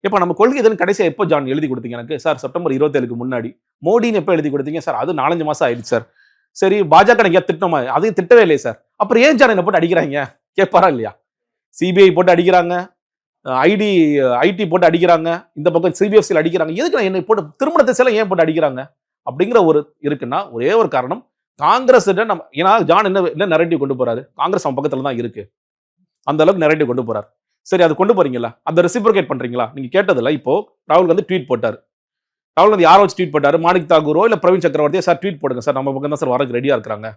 இப்ப நம்ம கொள்கை எதுன்னு கடைசியா எப்போ ஜான் எழுதி கொடுத்தீங்க எனக்கு? சார் செப்டம்பர் 27க்கு முன்னாடி. மோடின்னு எப்போ எழுதி கொடுத்தீங்க? சார் அது 4, 5 மாசம் ஆயிடுச்சு சார். சரி பாஜக நீங்க திட்டணுமா? அதையும் திட்டவே இல்லையே சார். அப்புறம் ஏன் ஜான் என்ன போட்டு அடிக்கிறாங்க? கேட்பாரா இல்லையா? சிபிஐ போட்டு அடிக்கிறாங்க. ஐடி போட்டு அடிக்கிறாங்க. இந்த பக்கம் சிபிஎஃப்சியில் அடிக்கிறாங்க. எதுக்கு நான் என்னை போட்டு திருமண திசையில ஏன் போட்டு அடிக்கிறாங்க? அப்படிங்கிற ஒரு இருக்குன்னா ஒரே ஒரு காரணம் காங்கிரஸ் நம்ம ஏன்னா ஜான் என்ன நரேட்டிவ் கொண்டு போறாரு? காங்கிரஸ் அவன் பக்கத்துல தான் இருக்கு. அந்த அளவுக்கு நரேட்டிவ் கொண்டு போறாரு. சரி அது கொண்டு போறீங்களா? அந்த ரெசிப்ரோகேட் பண்றீங்களா? நீங்க கேட்டதில்ல. இப்போ ராகுல் காந்தி ட்வீட் போட்டாரு. ராகுல் காந்தி யாரை வச்சு ட்வீட் போட்டாரு? மாணிக் தாகூரோ இல்ல பிரவீன் சக்கரவர்த்தியோ சார் ட்வீட் போடுங்க சார் நம்ம பக்கம் தான் சார் வரக்கு ரெடியா இருக்காங்க.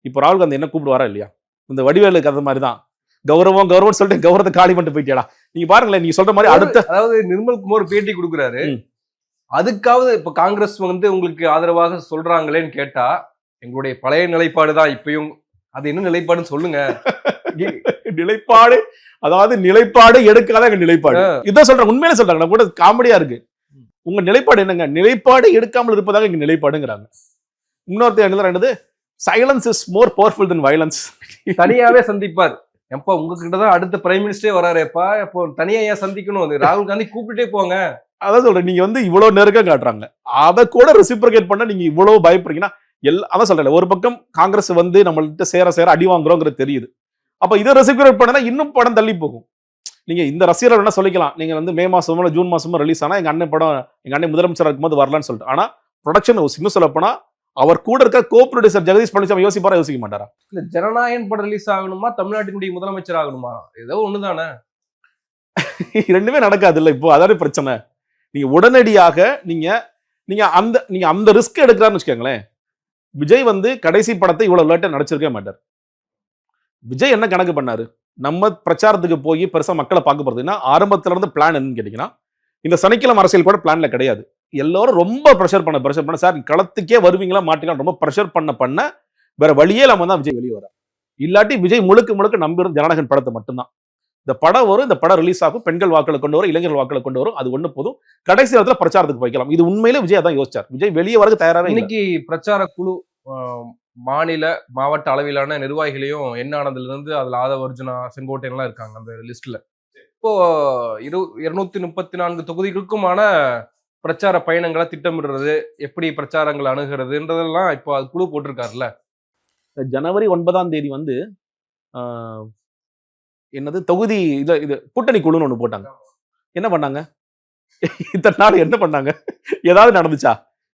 இப்போ ராகுல் காந்தி என்ன கூப்பிடுவாரா இல்லையா? இந்த வடிவேலு கதை மாதிரி தான். கௌரவம் கௌரவம் சொல்லிட்டு கௌரவத்தை காலி பண்ணிட்டு போயிட்டியாடா. நீங்க பாருங்களேன் நீங்க சொல்ற மாதிரி அடுத்த அதாவது நிர்மல் குமார் பேட்டி கொடுக்குறாரு. அதுக்காவது இப்ப காங்கிரஸ் வந்து உங்களுக்கு ஆதரவாக சொல்றாங்களேன்னு கேட்டா எங்களுடைய பழைய நிலைப்பாடு தான் இப்பயும். அது என்ன நிலைப்பாடுன்னு சொல்லுங்க. நிலைப்பாடு அதாவது நிலைப்பாடு எடுக்காத நிலைப்பாடு இதான் சொல்றாங்க. உண்மையில சொல்றாங்க. கூட காமெடியா இருக்கு. உங்க நிலைப்பாடு என்னங்க? நிலைப்பாடு எடுக்காமல் இருப்பதாக இங்க நிலைப்பாடுங்கிறாங்க. இன்னொருத்தர் என்னது silence is more powerful then violence. தனியாவே சந்திப்பார். எப்பா உங்ககிட்ட தான் அடுத்த பிரைம் மினிஸ்டரே வராருப்பா, இப்போ தனியா ஏன் சந்திக்கணும்? ராகுல் காந்தி கூப்பிட்டுட்டே போங்க. அதான் சொல்றேன். நீங்க வந்து இவ்வளவு நெருக்கம் காட்டுறாங்க. அதை கூட ரெசிப்ரோகேட் பண்ண நீங்க இவ்வளவு பயப்படுறீங்கன்னா அதான் சொல்றேன். ஒரு பக்கம் காங்கிரஸ் வந்து நம்மள்கிட்ட சேர சேர அடி வாங்குறோங்கிறது தெரியுது. அப்ப இதை ரெசிப்ரோகேட் பண்ணா இன்னும் படம் தள்ளி போகும். நீங்க இந்த ரசிகர்கள் என்ன சொல்லிக்கலாம், நீங்க வந்து மே மாசமோ ஜூன் மாசமோ ரிலீஸ் ஆனா எங்க அண்ணன் படம் எங்க அண்ணன் முதலமைச்சர் இருக்கும்போது வரலான்னு சொல்லிட்டு. ஆனா ப்ரொடக்ஷன் இன்னும் சொல்ல போனா அவர் கூட இருக்க கோ ப்ரொடியூசர் ஜெகதீஷ் பழனிசாமி யோசிப்பாரா? யோசிக்க மாட்டாரா? இல்ல ஜனநாயகன் படம் ரிலீஸ் ஆகணுமா, தமிழ்நாட்டினுடைய முதலமைச்சர் ஆகணுமா? ஏதோ ஒண்ணுதானே. ரெண்டுமே நடக்காது இல்ல. இப்போ அதாவது பிரச்சனை. நீங்க உடனடியாக நீங்க அந்த ரிஸ்க் எடுக்கிறான்னு வச்சுக்கோங்களேன். விஜய் வந்து கடைசி படத்தை இவ்வளவு லேட்டா நடிச்சிருக்கவே மாட்டார். விஜய் என்ன கணக்கு பண்ணாரு? நம்ம பிரச்சாரத்துக்கு போய் பெருசா மக்களை பார்க்க போறதுன்னா ஆரம்பத்துல இருந்து பிளான் என்னன்னு கேட்டீங்கன்னா, இந்த சனிக்கிழமை அரசியல் கூட பிளான்ல கிடையாது. எல்லாரும் ரொம்ப ப்ரெஷர் பண்ண சார் களத்துக்கே வருவீங்களா மாட்டீங்களா ரொம்ப ப்ரெஷர் பண்ண வேற வழியே இல்லாம தான் விஜய் வெளியே வர. இல்லாட்டி விஜய் முழுக்க நம்பிரும் ஜனநாயகன் படத்தை மட்டும்தான். இந்த படம் வரும், இந்த படம் ரிலீஸ் ஆகும், பெண்கள் வாக்களை கொண்டு வரும், இளைஞர்கள் வாக்களை கொண்டு வரும், அது ஒண்ணு போதும். கடைசி நேரத்துல பிரச்சாரத்துக்கு போய்க்கலாம். இது உண்மையிலே விஜய் அதான் யோசிச்சார். விஜய் வெளியே வரது தயாராவே. இன்னைக்கு பிரச்சார குழு மாநில மாவட்ட அளவிலான நிர்வாகிகளையும் எண்ணானதுல இருந்து அதுல ஆதவ அர்ஜுனா செங்கோட்டையன் எல்லாம் இருக்காங்க அந்த லிஸ்ட்ல. இப்போ 234 தொகுதிகளுக்குமான பிரச்சார பயணங்களை திட்டமிடுறது, எப்படி பிரச்சாரங்களை அணுகிறதுன்றதெல்லாம் இப்போ அது குழு போட்டிருக்காருல்ல. ஜனவரி 9ஆம் தேதி வந்து என்னது தொகுதி இது கூட்டணி குழுன்னு ஒண்ணு போட்டாங்க. என்ன பண்ணாங்க? இத்தனை நாள் என்ன பண்ணாங்க? ஏதாவது நடந்துச்சா?